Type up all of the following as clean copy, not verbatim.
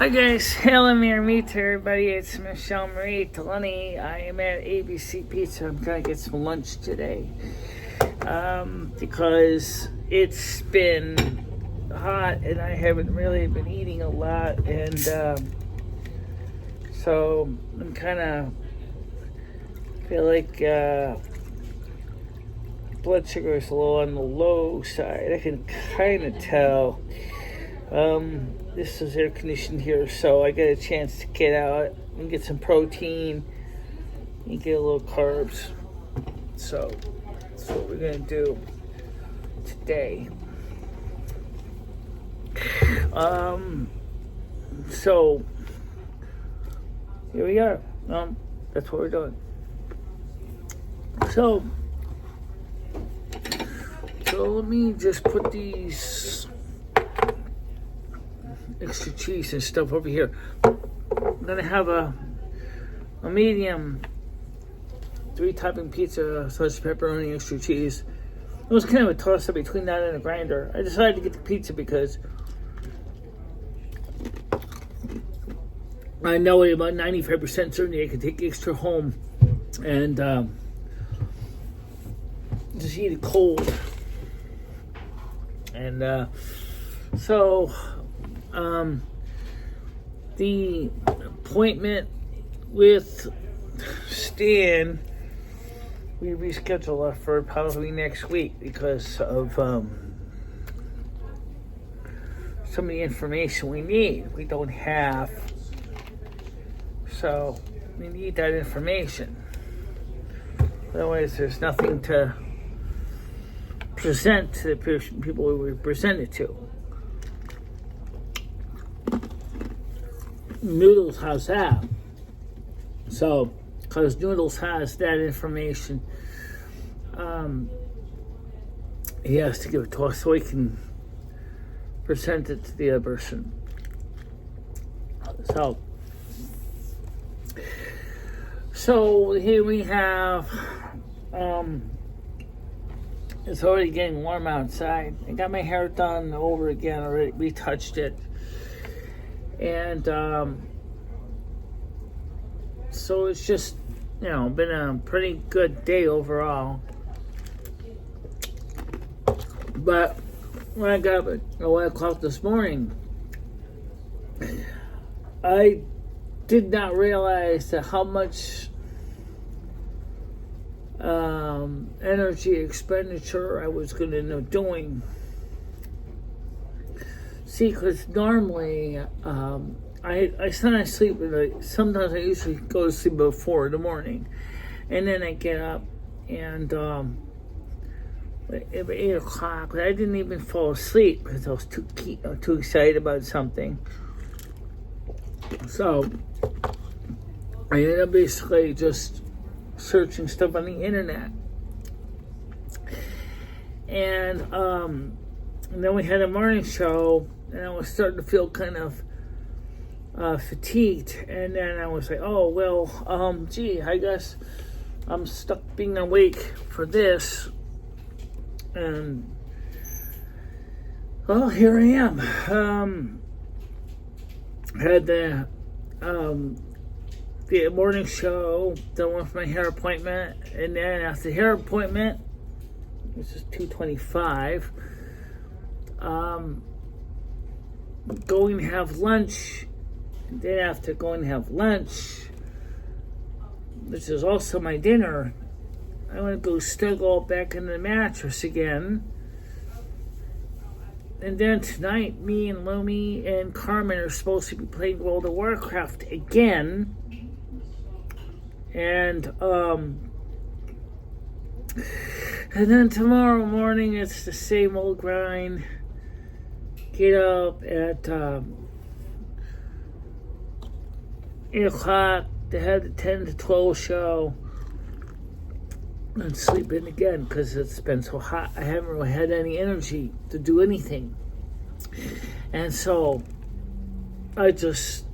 Hi guys, hello meet everybody. It's MicheleMarieDalene. I am at ABC Pizza. I'm gonna get some lunch today because it's been hot and I haven't really been eating a lot, and so I'm kind of feel like blood sugar is a little on the low side. I can kind of tell. This is air conditioned here, so I get a chance to get out and get some protein and get a little carbs. So that's what we're gonna do today. So here we are. That's what we're doing. So let me just put these extra cheese and stuff over here. I'm gonna have a medium 3-topping pizza, sausage, pepperoni, extra cheese. It was kind of a toss up between that and a grinder. I decided to get the pizza because I know about 95% certainty I could take extra home and just eat it cold. And so the appointment with Stan, we rescheduled for probably next week because of some of the information we need. We don't have, so we need that information. Otherwise, there's nothing to present to the people we present it to. Noodles has that. So, because Noodles has that information, he has to give it to us so he can present it to the other person. So here we have, it's already getting warm outside. I got my hair done over again already, retouched it. And so it's just, been a pretty good day overall. But when I got up at 1 o'clock this morning, I did not realize that how much energy expenditure I was going to end up doing. See, because normally I sometimes sleep, sometimes I usually go to sleep about 4 in the morning, and then I get up and at 8 o'clock, I didn't even fall asleep because I was too excited about something. So I ended up basically just searching stuff on the internet, and then we had a morning show, and I was starting to feel kind of fatigued. And then I was like, oh, well, I guess I'm stuck being awake for this. And, well, here I am. Had the morning show, done with my hair appointment. And then after the hair appointment, this is 2:25, going to have lunch. And then after going to have lunch, which is also my dinner, I want to go snuggle back in the mattress again. And then tonight, me and Lomi and Carmen are supposed to be playing World of Warcraft again. And then tomorrow morning, it's the same old grind. Get up at 8 o'clock to have the 10 to 12 show and sleep in again because it's been so hot. I haven't really had any energy to do anything. And so I just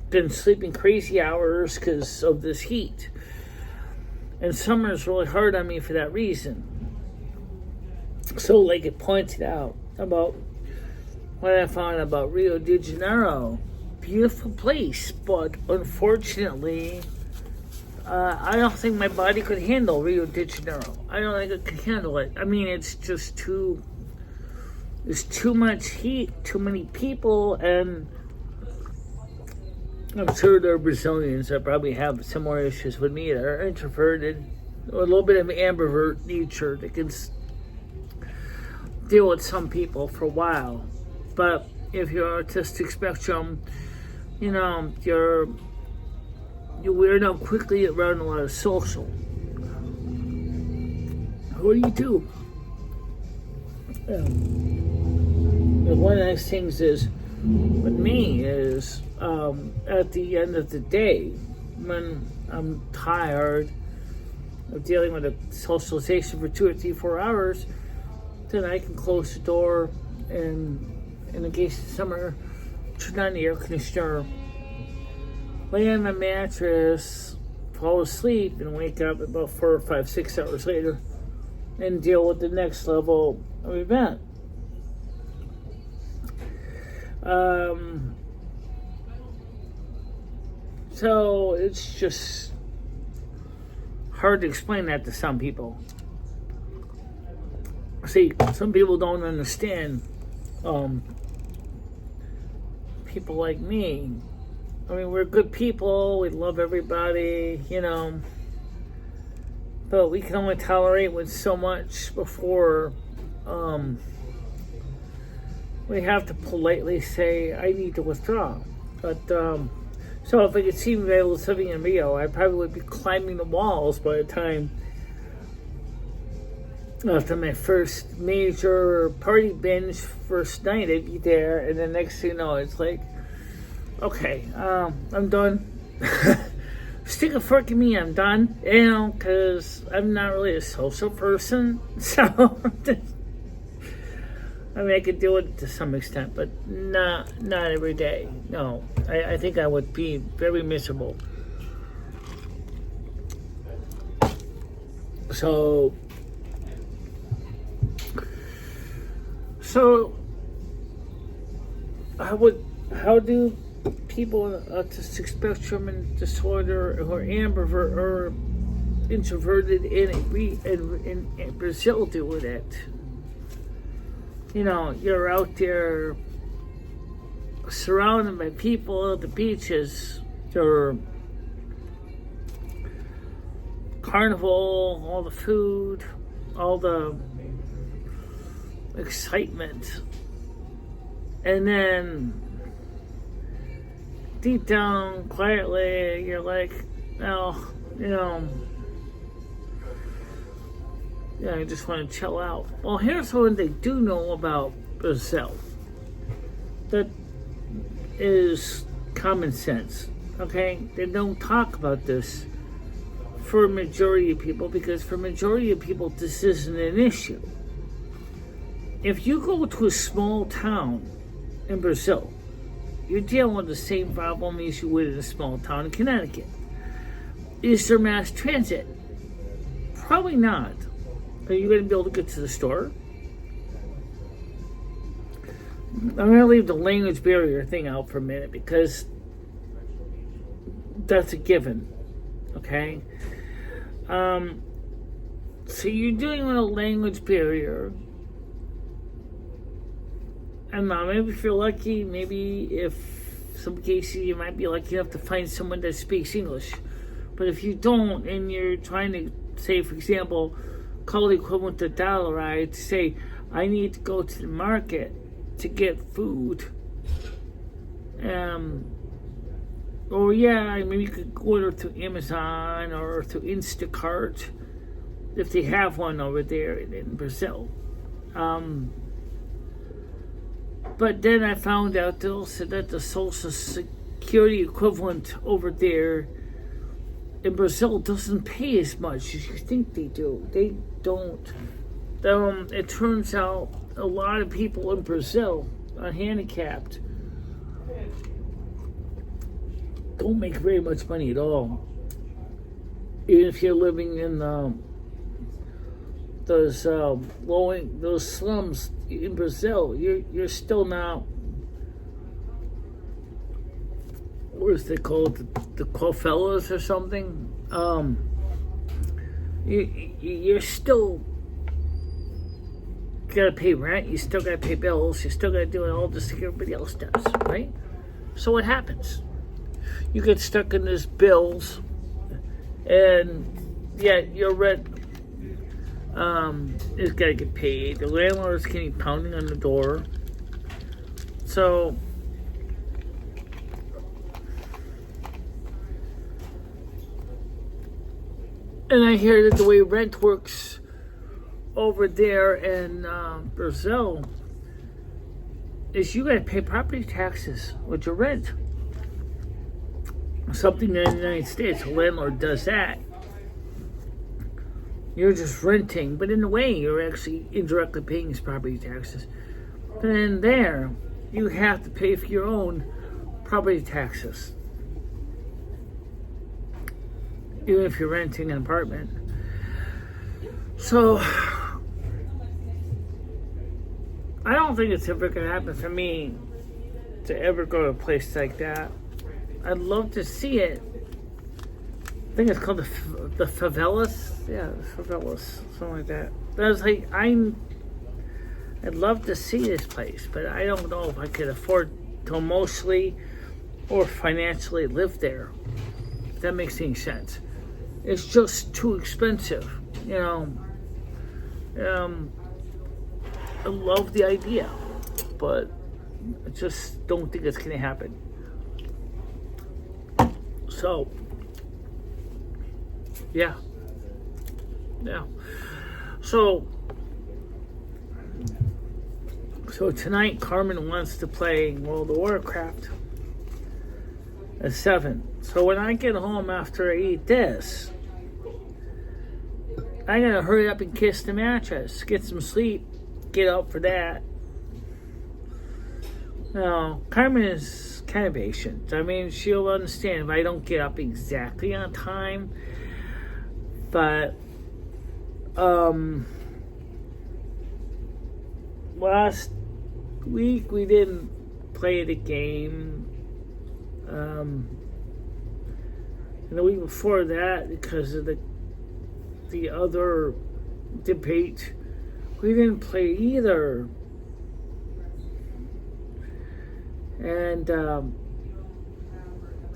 been sleeping crazy hours because of this heat. And summer is really hard on me for that reason. So like it pointed out about what I found about Rio de Janeiro. Beautiful place, but unfortunately, I don't think my body could handle Rio de Janeiro. I don't think it could handle it. I mean, it's just there's too much heat, too many people, and I'm sure there are Brazilians that probably have similar issues with me that are introverted, or a little bit of ambivert nature that can deal with some people for a while. But if you're autistic spectrum, you wear out quickly around a lot of social. What do you do? One of the nice things is with me is at the end of the day, when I'm tired of dealing with a socialization for 2 or 3, 4 hours, then I can close the door and, in the case of summer, turn on the air conditioner, lay on my mattress, fall asleep, and wake up about 4 or 5, 6 hours later and deal with the next level of event. So it's just hard to explain that to some people. See, some people don't understand people like me. I mean, we're good people, we love everybody, but we can only tolerate with so much before we have to politely say, I need to withdraw. But, so if I could see me living in Rio, I probably would be climbing the walls by the time after my first major party binge first night. I'd be there, and then next thing you know, it's like, okay, I'm done. Stick a fork in me, I'm done. Because I'm not really a social person, so I mean, I could do it to some extent, but not every day. No, I think I would be very miserable. So how do people with autistic spectrum and disorder who are ambivert or introverted in Brazil do with it? You're out there surrounded by people at the beaches, your carnival, all the food, all the excitement. And then deep down, quietly, you're like, oh, I just want to chill out. Well, here's what they do know about Brazil. That is common sense, okay? They don't talk about this for a majority of people, because for a majority of people, this isn't an issue. If you go to a small town in Brazil, you're dealing with the same problem as you would in a small town in Connecticut. Is there mass transit? Probably not. Are you going to be able to get to the store? I'm going to leave the language barrier thing out for a minute, because that's a given, okay? So you're dealing with a language barrier, and maybe if you're lucky, maybe if some cases you might be lucky enough to find someone that speaks English. But if you don't, and you're trying to, say, for example, call the equivalent to dollarize to say, I need to go to the market to get food. Or maybe you could order through Amazon or through Instacart, if they have one over there in Brazil. But then I found out also that the Social Security equivalent over there in Brazil doesn't pay as much as you think they do. They don't. It turns out a lot of people in Brazil are handicapped, don't make very much money at all. Even if you're living in those slums in Brazil, you're still not, what is it called, the favelas or something. You're still gotta pay rent, you still gotta pay bills, you still gotta do all this everybody else does, right? So what happens? You get stuck in these bills, and yet your rent is gotta get paid. The landlord's keep pounding on the door. So and I hear that the way rent works over there in Brazil is you gotta pay property taxes with your rent. Something in the United States, a landlord does that. You're just renting, but in a way, you're actually indirectly paying his property taxes. But then there, you have to pay for your own property taxes, even if you're renting an apartment. So, I don't think it's ever going to happen for me to ever go to a place like that. I'd love to see it. I think it's called the favelas. Yeah, the favelas, something like that. But I was like, I'd love to see this place, but I don't know if I could afford to emotionally or financially live there. If that makes any sense. It's just too expensive, you know. I love the idea, but I just don't think it's going to happen. So, yeah. So tonight, Carmen wants to play World of Warcraft at 7. So when I get home after I eat this, I gotta hurry up and kiss the mattress, get some sleep, get up for that. Now, Carmen is kind of patient. I mean, she'll understand if I don't get up exactly on time. But, last week we didn't play the game. And the week before that, because of the other debate, we didn't play either. And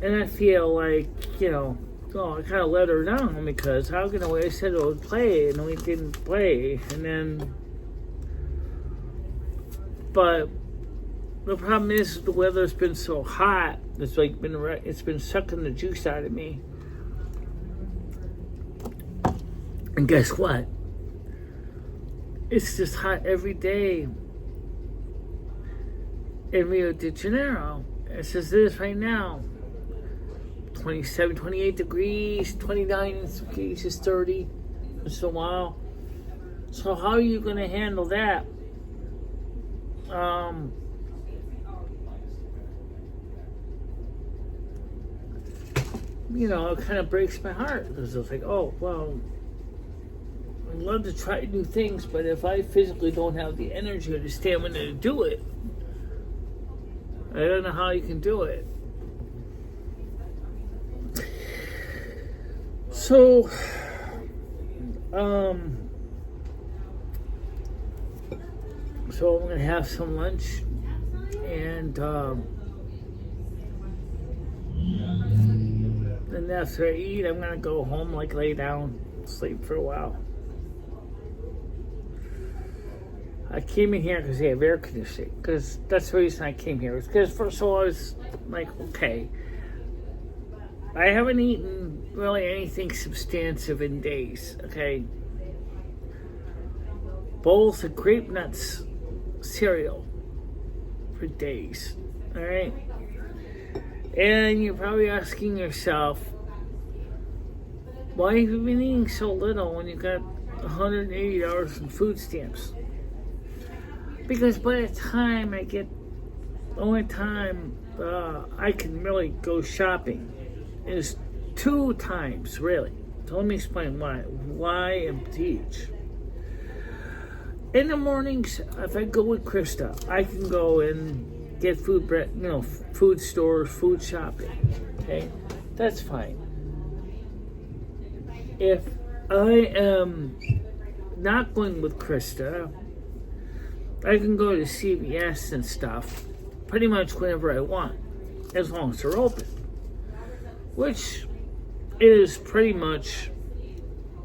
I feel like, you know, I kind of let her down, because how can I said I would play and we didn't play, and then, but the problem is the weather's been so hot. It's like it's been sucking the juice out of me. And guess what? It's just hot every day in Rio de Janeiro. It's as it is right now. 27, 28 degrees, 29 in some cases, 30 once in a while. So how are you going to handle that? You know, it kind of breaks my heart, because it's like, oh, well, I'd love to try new things, but if I physically don't have the energy or the stamina to do it, I don't know how you can do it. So, so I'm gonna have some lunch, and then after I eat, I'm gonna go home, like lay down, sleep for a while. I came in here because they have air conditioning, because that's the reason I came here. Because first of all, I was like, okay, I haven't eaten really anything substantive in days, okay? Bowls of grape nuts cereal for days, all right? And you're probably asking yourself, why have you been eating so little when you got $180 in food stamps? Because by the time I get, the only time I can really go shopping is 2 times, really. So let me explain why and teach. in the mornings, if I go with Krista, I can go and get food, food stores, food shopping. Okay, that's fine. If I am not going with Krista, I can go to CVS and stuff pretty much whenever I want, as long as they're open, which is pretty much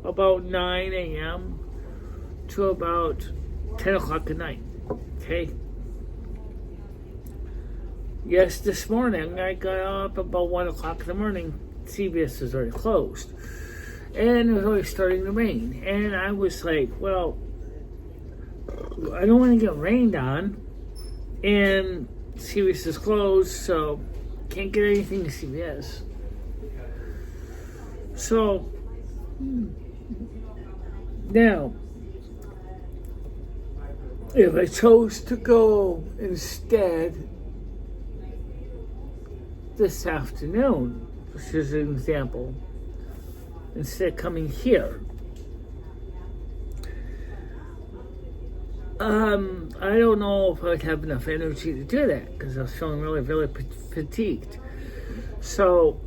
about 9 a.m. to about 10 o'clock at night. Okay? Yes, this morning I got up about 1 o'clock in the morning. CVS is already closed. And it was already starting to rain. And I was like, well, I don't want to get rained on. And CVS is closed, so can't get anything to CVS. So, now, if I chose to go instead this afternoon, which is an example, instead of coming here, I don't know if I'd have enough energy to do that because I was feeling really, really fatigued. So,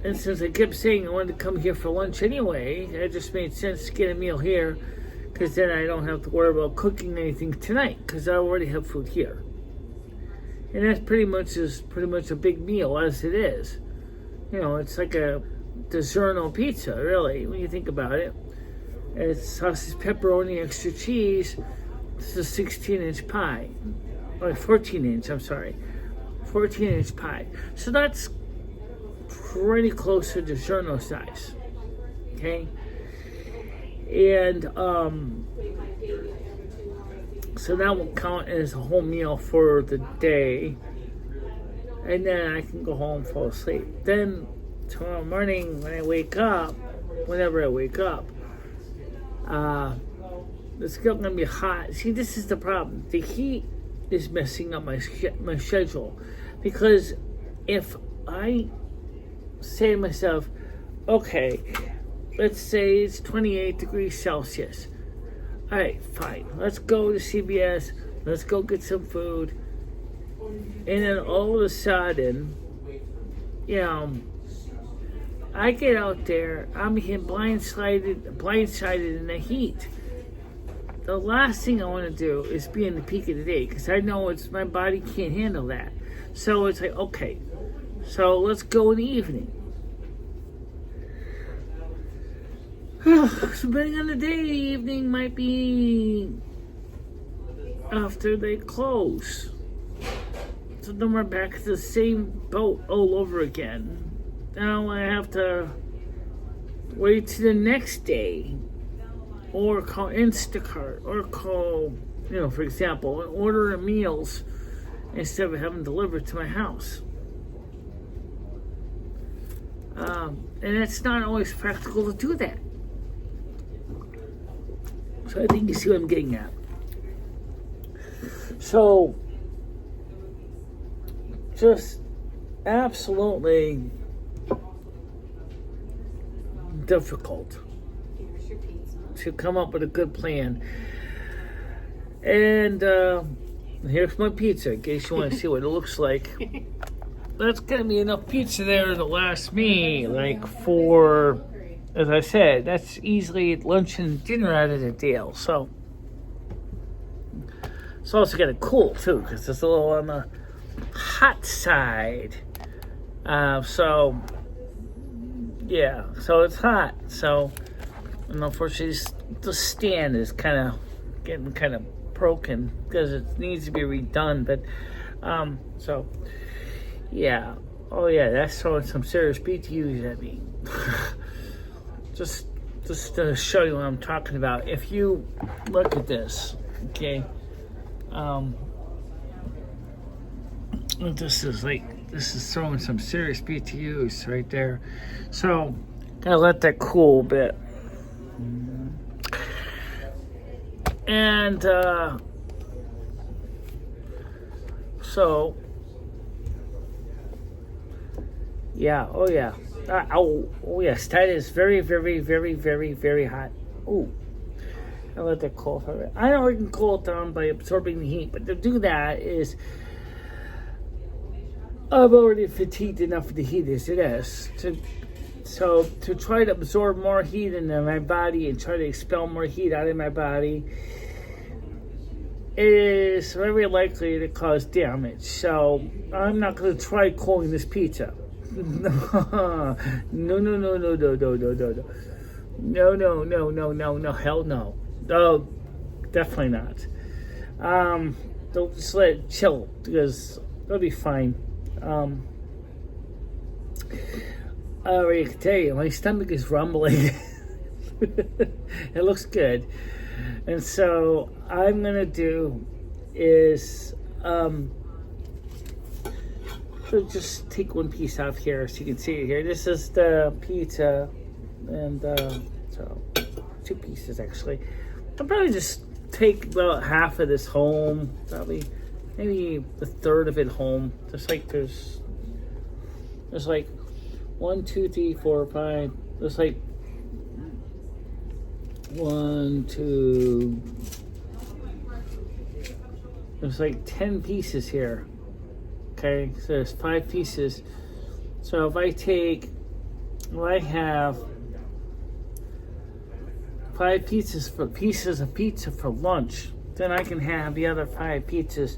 and since I kept saying I wanted to come here for lunch anyway, it just made sense to get a meal here because then I don't have to worry about cooking anything tonight because I already have food here. And that's pretty much a big meal as it is. You know, it's like a DiGiorno pizza, really, when you think about it. It's sausage, pepperoni, extra cheese. This is a 16-inch pie. Or 14-inch, I'm sorry. 14-inch pie. So that's pretty close to DiGiorno size. Okay? And, so that will count as a whole meal for the day. And then I can go home and fall asleep. Then tomorrow morning when I wake up, whenever I wake up, it's still going to be hot. See, this is the problem. The heat is messing up my schedule. Because if I say to myself, okay, let's say it's 28 degrees Celsius. All right, fine. Let's go to CVS. Let's go get some food. And then all of a sudden, I get out there. I'm getting blindsided in the heat. The last thing I want to do is be in the peak of the day because I know my body can't handle that. So it's like, okay, so let's go in the evening. Depending on the day, the evening might be after they close. So then we're back to the same boat all over again. Now I have to wait to the next day or call Instacart or call, for example, and order meals instead of having delivered to my house. And it's not always practical to do that. So I think you see what I'm getting at. So, just absolutely difficult to come up with a good plan. And here's my pizza, in case you want to see what it looks like. That's going to be enough pizza there to last me, for... As I said, that's easily lunch and dinner out of the deal. So it's also got to cool too, because it's a little on the hot side. So it's hot. So, and unfortunately, the stand is getting kind of broken because it needs to be redone. But that's throwing some serious BTUs at me. Just to show you what I'm talking about. If you look at this, okay, this is throwing some serious BTUs right there. So, gotta let that cool a bit. And yes, that is very, very, very, very, very hot. Ooh. I let that cool for a bit. I know I can cool it down by absorbing the heat, but to do that is I've already fatigued enough of the heat as it is. So to try to absorb more heat into my body and try to expel more heat out of my body is very likely to cause damage. So I'm not going to try cooling this pizza. No, hell no. Oh, definitely not. They'll just let it chill because it'll be fine. I already can tell you, my stomach is rumbling. It looks good. And so I'm gonna do is so just take one piece off here so you can see it here. This is the pizza, and so 2 pieces actually. I'll probably just take about half of this home, probably maybe a third of it home. Just like there's like 1, 2, 3, 4, 5. There's like 1, 2. There's like 10 pieces here. Okay, so there's 5 pieces. So if I have 5 pieces of pizza for lunch, then I can have the other 5 pieces.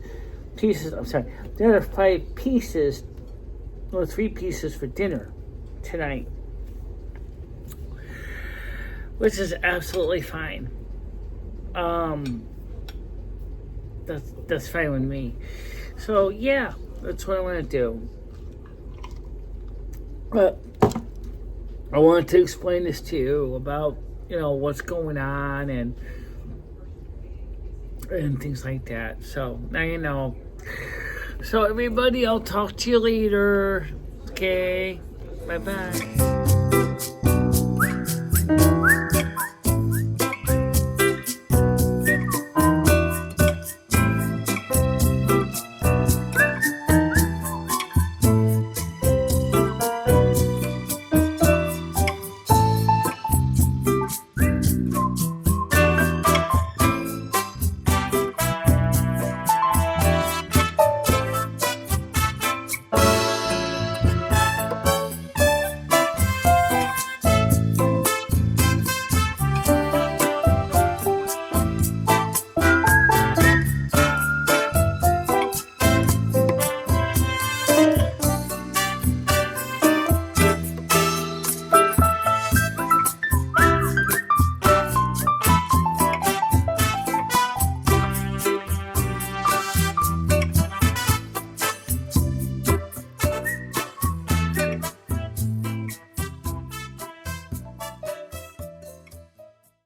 The other 5 pieces, or 3 pieces for dinner tonight, which is absolutely fine. That's fine with me. So yeah, that's what I want to do. But I wanted to explain this to you about, what's going on and things like that. So now you know. So everybody, I'll talk to you later. Okay, bye-bye.